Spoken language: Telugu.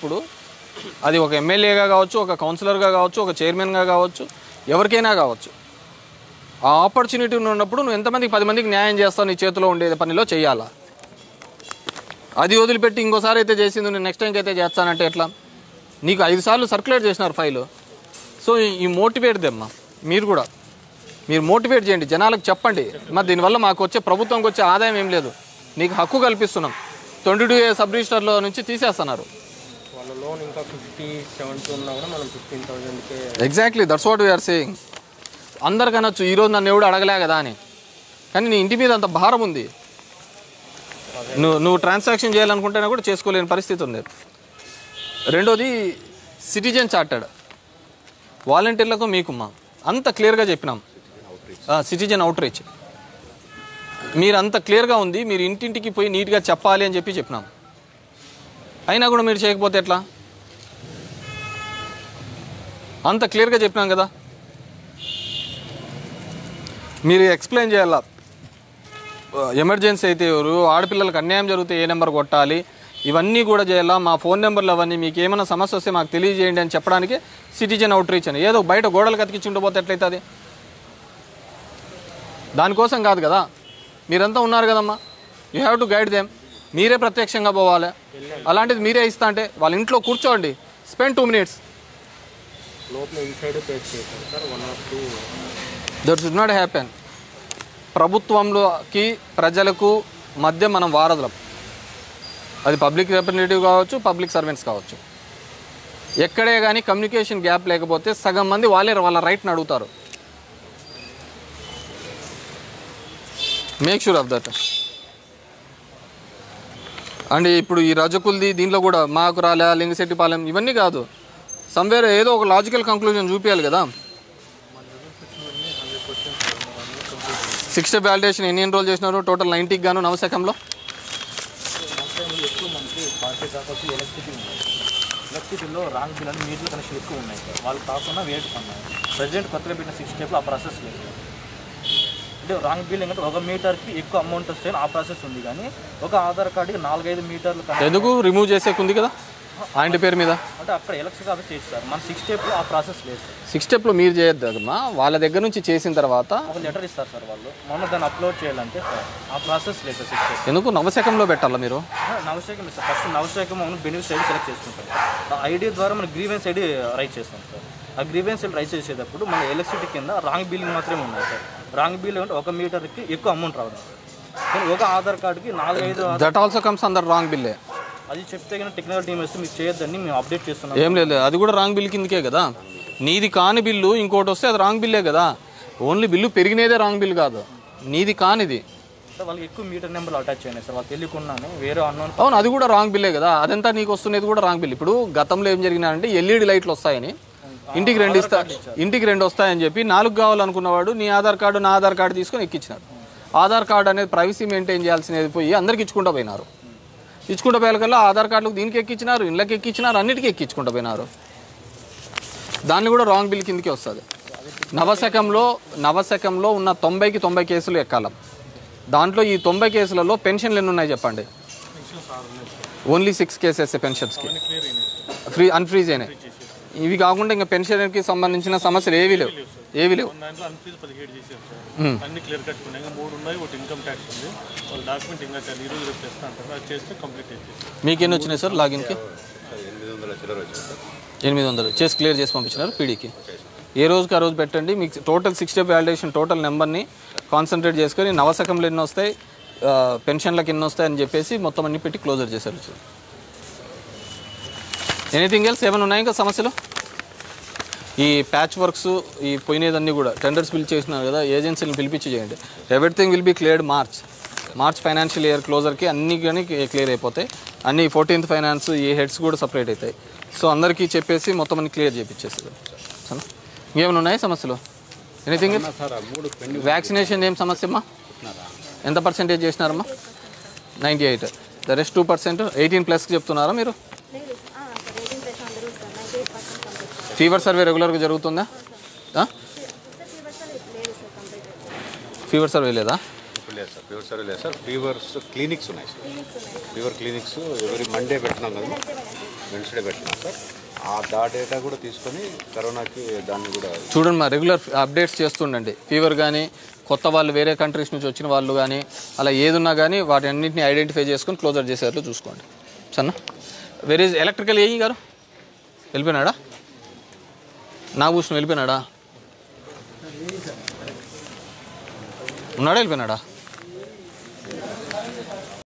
ఇప్పుడు అది ఒక ఎమ్మెల్యేగా కావచ్చు, ఒక కౌన్సిలర్గా కావచ్చు, ఒక చైర్మన్గా కావచ్చు, ఎవరికైనా కావచ్చు. ఆ ఆపర్చునిటీ ఉన్నప్పుడు నువ్వు ఎంతమందికి 10 మందికి న్యాయం చేస్తావు? నీ చేతిలో ఉండే పనిలో చేయాలా? అది వదిలిపెట్టి ఇంకోసారి అయితే చేసింది నేను నెక్స్ట్ టైంకి అయితే చేస్తానంటే ఎట్లా? నీకు 5 సార్లు సర్క్యులేట్ చేసినారు ఫైలు. సో ఈ మోటివేట్ దెమ్మా మీరు మోటివేట్ చేయండి, జనాలకు చెప్పండి. మరి దీనివల్ల మాకు వచ్చే ప్రభుత్వంకి వచ్చే ఆదాయం ఏం లేదు, నీకు హక్కు కల్పిస్తున్నాం. 22A సబ్ రిజిస్టర్లో నుంచి తీసేస్తున్నారు. Exactly that's what we're saying. అందరికనొచ్చు ఈరోజు నన్ను ఎవడు అడగలే కదా అని, కానీ నీ ఇంటి మీద అంత భారం ఉంది. నువ్వు ట్రాన్సాక్షన్ చేయాలనుకుంటేనే కూడా చేసుకోలేని పరిస్థితి ఉంది. రెండోది సిటిజన్ చార్టర్డ్ వాలంటీర్లకు మీకుమ్మా అంత క్లియర్గా చెప్పినాం. సిటిజన్ అవుట్ రీచ్ మీరు అంత క్లియర్గా ఉంది, మీరు ఇంటింటికి పోయి నీట్గా చెప్పాలి అని చెప్పినాం. అయినా కూడా మీరు చేయకపోతే ఎట్లా? అంత క్లియర్గా చెప్పినాం కదా. మీరు ఎక్స్ప్లెయిన్ చేయాలా, ఎమర్జెన్సీ అయితే ఎవరు, ఆడపిల్లలకు అన్యాయం జరిగితే ఏ నెంబర్ కొట్టాలి, ఇవన్నీ కూడా చేయాలా. మా ఫోన్ నెంబర్లు అవన్నీ, మీకు ఏమైనా సమస్య వస్తే మాకు తెలియజేయండి అని చెప్పడానికి సిటిజన్ అవుట్ రీచ్ అని. ఏదో బయట గోడలు కతికించి ఉండబోతే ఎట్లయితుంది? దానికోసం కాదు కదా, మీరంతా ఉన్నారు కదమ్మా, you have to guide them. మీరే ప్రత్యక్షంగా పోవాలి. అలాంటిది మీరే ఇస్తా అంటే వాళ్ళ ఇంట్లో కూర్చోండి, spend 2 minutes. That should not happen. ప్రభుత్వంలోకి ప్రజలకు మధ్య మనం వారధులం. అది పబ్లిక్ రిప్రజెంటేటివ్ కావచ్చు, పబ్లిక్ సర్వెంట్స్ కావచ్చు. ఎక్కడే కానీ కమ్యూనికేషన్ గ్యాప్ లేకపోతే సగం మంది వాళ్ళ రైట్ని అడుగుతారు. Make sure of that. And ఇప్పుడు ఈ రజకులది దీంట్లో కూడా మాకు రాలే, లింగశెట్టిపాలెం ఇవన్నీ కాదు, సమ్వేర్ ఏదో ఒక లాజికల్ కంక్లూజన్ చూపించాలి కదా. 6 step వ్యాలిడేషన్ ఎన్ని ఎన్రోల్ చేసినారు టోటల్? 90కి గాను నవశకంలో. ఎలక్ట్రిసిటీలో రాంగ్ బిల్ అని మీటర్ల కనెక్షన్ ఎక్కువ ఉన్నాయి సార్. వాళ్ళు కాకుండా వేటు ఉన్నాయి. ప్రజెంట్ కొత్తగా పెట్టిన 6 step ఆ ప్రాసెస్ లేదు. అంటే రాంగ్ బిల్ ఏంటంటే 1 మీటర్కి ఎక్కువ అమౌంట్ వస్తే ఆ ప్రాసెస్ ఉంది, కానీ ఒక ఆధార్ కార్డుకి 4-5 మీటర్లు ఎందుకు రిమూవ్ చేసేకుంది కదా ఆయన పేరు మీద. అంటే అక్కడ ఎలక్షన్ ఆఫీస్ చేస్తారు, మన 6 stepలో ఆ ప్రాసెస్ లేదు. 6 stepలో మీరు చేయొద్దు కదమ్మా, వాళ్ళ దగ్గర నుంచి చేసిన తర్వాత ఒక లెటర్ ఇస్తారు సార్ వాళ్ళు. మొన్న దాన్ని అప్లోడ్ చేయాలంటే సార్ ఆ ప్రాసెస్ లేదు సార్ 6 step. ఎందుకు నవశకంలో పెట్టాలా మీరు? నవశకం సార్. ఫస్ట్ నవశకం మనం బెనిఫిట్ ఐడి సెలెక్ట్ చేసుకుంటాం. ఆ ఐడి ద్వారా మనం గ్రీవెన్స్ ఐడి రైట్ చేస్తాం సార్. ఆ గ్రీవెన్స్ ఐడి రైట్ చేసేటప్పుడు మన ఎలక్ట్రిసిటీ కింద రాంగ్ బిల్లింగ్ మాత్రమే ఉన్నాయి సార్. రాంగ్ బిల్ అంటే 1 మీటర్కి ఎక్కువ అమౌంట్ రావడం సార్. కానీ ఒక ఆధార్ కార్డుకి 4-5 that also comes under wrong బిల్లే. అది చెప్తే కానీ టెక్నికల్ టీమ్ వస్తే మీరు చేయొద్దని మేము అప్డేట్ చేస్తున్నాం. ఏం లేదు, అది కూడా రాంగ్ బిల్ కిందకే కదా. నీది కాని బిల్లు ఇంకోటి వస్తే అది రాంగ్ బిల్లే కదా. ఓన్లీ బిల్లు పెరిగినేదే రాంగ్ బిల్ కాదు, నీది కానిది. వాళ్ళకి ఎక్కువ మీటర్ నెంబర్లు అటాచ్ అయినాయి సార్, వాళ్ళు తెలియకున్నాను వేరే అన్నోన్. అవును, అది కూడా రాంగ్ బిల్లే కదా. అదంతా నీకు వస్తున్నది కూడా రాంగ్ బిల్. ఇప్పుడు గతంలో ఏం జరిగినాయంటే LED లైట్లు వస్తాయని ఇంటికి 2 వస్తాయని చెప్పి 4 కావాలనుకున్నవాడు నీ ఆధార్ కార్డు నా ఆధార్ కార్డు తీసుకొని ఎక్కించినారు. ఆధార్ కార్డు అనేది ప్రైవసీ మెయింటైన్ చేయాల్సినది పోయి అందరికి ఇచ్చుకుంటూ పోయినారు. ఇచ్చుకుంటూ పోయాకల్లా ఆధార్ కార్డులకు దీనికి ఎక్కించినారు, ఇళ్ళకి ఎక్కించినారు, అన్నిటికీ ఎక్కించుకుంటూ పోయినారు. దాన్ని కూడా రాంగ్ బిల్ కిందకి వస్తుంది. నవశకంలో ఉన్న 90కి 90 కేసులు ఎక్కాల. దాంట్లో ఈ 90 కేసులలో పెన్షన్లు ఎన్ని ఉన్నాయి చెప్పండి? ఓన్లీ 6 కేసెస్ పెన్షన్స్కి అన్ఫ్రీజ్ అయినాయి. ఇవి కాకుండా ఇంకా పెన్షన్కి సంబంధించిన సమస్యలు ఏవీ లేవు. మీకెన్ని వచ్చినాయి సార్ లాగిన్కి? 800 చేసి క్లియర్ చేసి పంపించినారు పీడీకి. ఏ రోజుకి ఆ రోజు పెట్టండి. మీకు టోటల్ 6 step వ్యాలిడేషన్ టోటల్ నెంబర్ని కాన్సన్ట్రేట్ చేసుకొని నవశకంలో ఎన్ని వస్తాయి, పెన్షన్లకు ఎన్ని వస్తాయి అని చెప్పేసి మొత్తం అన్ని పెట్టి క్లోజర్ చేశారు. ఎనీథింగ్ ఎల్స్ ఏమైనా ఉన్నాయి ఇంకా సమస్యలు? ఈ ప్యాచ్ వర్క్స్ ఈ పోయినదన్నీ కూడా టెండర్స్ బిల్ చేసినారు కదా, ఏజెన్సీలను పిలిపించి చేయండి. Everything will be cleared March financial year క్లోజర్కి అన్నీ కానీ క్లియర్ అయిపోతాయి. అన్ని 14th ఫైనాన్స్ ఈ హెడ్స్ కూడా సపరేట్ అవుతాయి. సో అందరికీ చెప్పేసి మొత్తం అన్ని క్లియర్ చేయించేస్తారు. ఇంకేమైనా ఉన్నాయి సమస్యలు? ఎనీథింగ్? వ్యాక్సినేషన్ ఏం సమస్య అమ్మా? ఎంత పర్సెంటేజ్ చేసినారమ్మా? 98. The rest 2%. 18+ చెప్తున్నారా మీరు? ఫీవర్ సర్వే రెగ్యులర్గా జరుగుతుందా? ఫీవర్ సర్వే లేదా? ఫీవర్ సర్వే లేదు సార్. ఫీవర్స్ క్లినిక్స్ ఉన్నాయి సార్. ఫీవర్ క్లినిక్స్ ఎవరి మండే పెట్టినాం కదా. వెన్స్డే పెట్టినాం సార్. ఆ డేటా కూడా తీసుకొని కరోనాకి దాన్ని కూడా చూడండి, మా రెగ్యులర్ అప్డేట్స్ చేస్తుండండి. ఫీవర్ కానీ కొత్త వాళ్ళు వేరే కంట్రీస్ నుంచి వచ్చిన వాళ్ళు కానీ అలా ఏదున్నా కానీ వాటి అన్నింటినీ ఐడెంటిఫై చేసుకొని క్లోజర్ చేసేట్లు చూసుకోండి. సన్న వేరే ఎలక్ట్రికల్ ఏఈ గారు వెళ్ళిపోయినాడా? నాగభూషణం వెళ్ళిపోయినాడా? ఉన్నాడా? వెళ్ళిపోయినాడా?